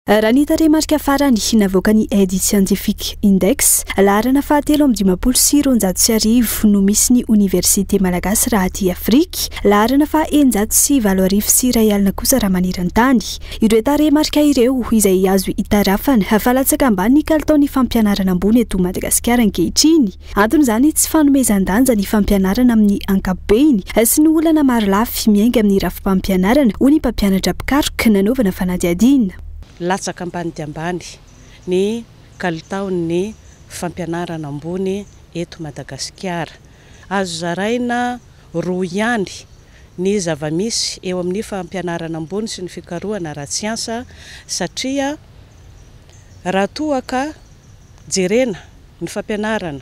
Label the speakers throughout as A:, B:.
A: Raha ny tarehimarika farany navoaka ny Aide Scientifique Index, laharana fahatelo amby 16 no misy ny Université Malagasy raha aty Afrika, laharana faha-107 kosa raha maneran-tany. Ireo tarehimarika ireo izay azo hitarafana hafalatsaka ambany ny kalitaon'ny fampianarana ambony eto Madagasikara ankehitriny. Antony izany tsy fanomezan-danja ny fampianarana amin'ny ankapobeny sy ny olana maro lafy miainga amin'ny rafim-pampianarana hoy ny mpampianatra Pikaroka nanaovana fanadihadiana.
B: Latsaka ambany dia ambany ny kalitaon'ny fampianarana ambony eto Madagasikara. Azo zaraina roa ihany ny zava-misy eo amin'ny fampianarana ambony sy ny fikarohana ara-tsiansa satria raha toa ka jerena ny fampianarana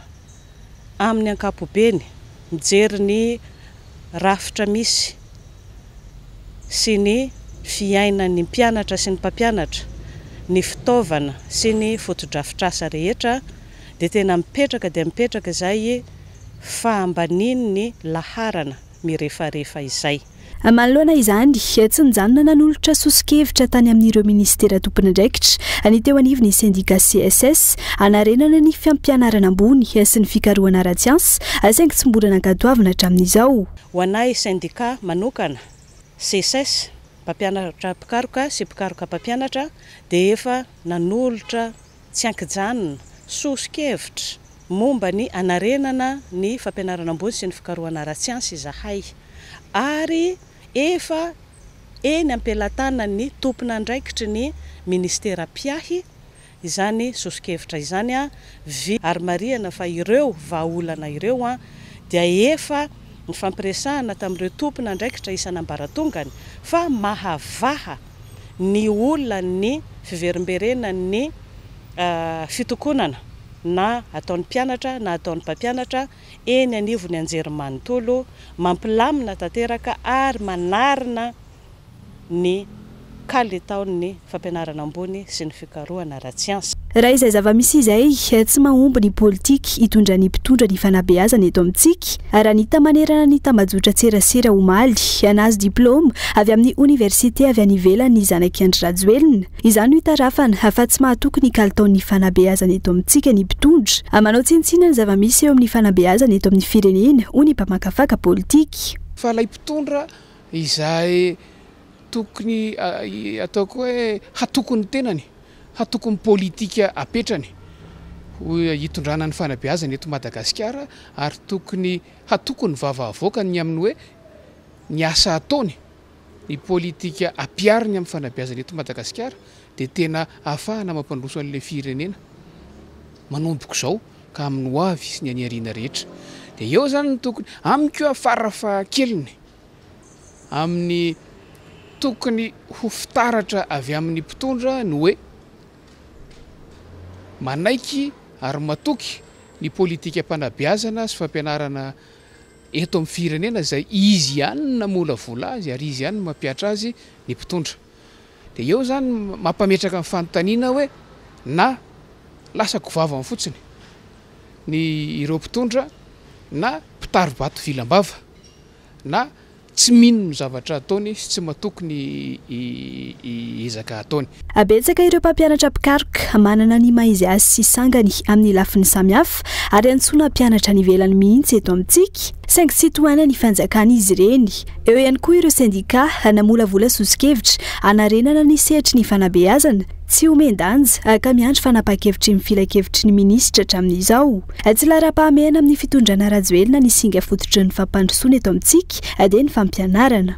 B: amin'ny ankapobeny, mijery ny rafitra misy sy ny fiainan'ny mpianatra sy ny mpampianatra, ny fitaovana sy ny fotodrafitrasa rehetra dia tena mipetraka izay fahambanin'ny laharana mirefarefa izay.
A: Manoloana izany, tsy nijanona nanolotra sosikevitra tany amin'ireo ministera tompon'andraikitra ny teo anivon'ny sendika CSS hanarenana ny fampianarana ambony sy ny fikarohana ara-tsiansa saingy tsy mbola nankatoavina hatramin'izao.
B: Ho anay sendika manokana CSS mpampianatra Pikaroka sy Pikaroka mpampianatra dia efa nanolotra tsy ankijanona sosikevitra momba ny anarenana ny fampianarana ambony sy ny fikarohana ara-tsiansa izahay, ary efa eny ampelatana ny tompon'andraikitry ny ministera piahy izany sosikevitra izany ary marihana fa ireo vahaolana ireo dia efa ny fampiresahana tamin'ireo tompon'andraikitra isan'ambaratongany fa mahavaha ny olona ny fiverimberenan'ny fitokonana na ataon'ny mpianatra na ataon'ny mpampianatra eny anivon'ny anjerimanontolo, mampilamina tanteraka ary manarina ny kalitaon'ny fampianarana ambony sy ny fikarohana ara-tsiansa.
A: Raha izay zava-misy izay tsy mahomby ny politika hitondra ny mpitondra ny fanabeazana eto amintsika, raha ny tamanerana ny tambajotra tserasera omaly anazo diplôma avy amin'ny université avy any ivelany ny zanaky Andry Rajoelina, izany ho hitarafana fa tsy mahatoky ny kalitaon'ny fanabeazana eto amintsika ny mpitondra, manao tsinontsinona ny zava-misy eo amin'ny fanabeazana eto amin'ny firenena hoy ny mpamakafaka politika.
C: Fa ilay mpitondra izay tokony ataoko hoe hatokony tenany, hatokony politika apetrany hitondrana ny fanabeazana eto Madagasikara, ary hatokony vavavoaka ny amin'ny hoe ny asa ataony ny politika apiariny amin'ny fanabeazana eto Madagasikara dia tena ahafahana mampandroso an'ilay firenena manomboko izao ka amin'ny hoavy sy ny aniariana rehetra. Dia eo zany tokony amin'ny koa farafahakeliny amin'ny tokony ho fitaratra avy amin'ny mpitondra ny hoe manaiky ary matoky ny politika mpanabeazana sy fampianarana eto amin'ny firenena izay izy ihany namolavola azy ary izy ihany mampiatra azy ny mpitondra. Dia eo zany mampametraka amin'ny fanontaniana hoe na lasa govavany fotsiny ny ireo mpitondra na mpitaribato vilam-bava na tsy mino ny zavatra ataony sy tsy matokony ezaka ataony.
A: Abetsaka ireo mpampianatra Pikaroka manana ny maizy azy sy sangany amin'ny lafiny samihafa ary antsoina mpianatra ny ivelany mihitsy eto amintsika saingy tsy tohana ny fanjakana izy ireny. Eo ihany koa ireo sendika namolavola sosikevitra hanarenana ny sehatry ny fanabeazana tsy homen-danja ka miandry fanapa-kevitry ny filakevitry ny minisitra hatramin'izao. Tsy lara-pahamehana amin'ny fitondrana Rajoelina ny singa fototry ny fampandrosoana eto amintsika dia ny fampianarana.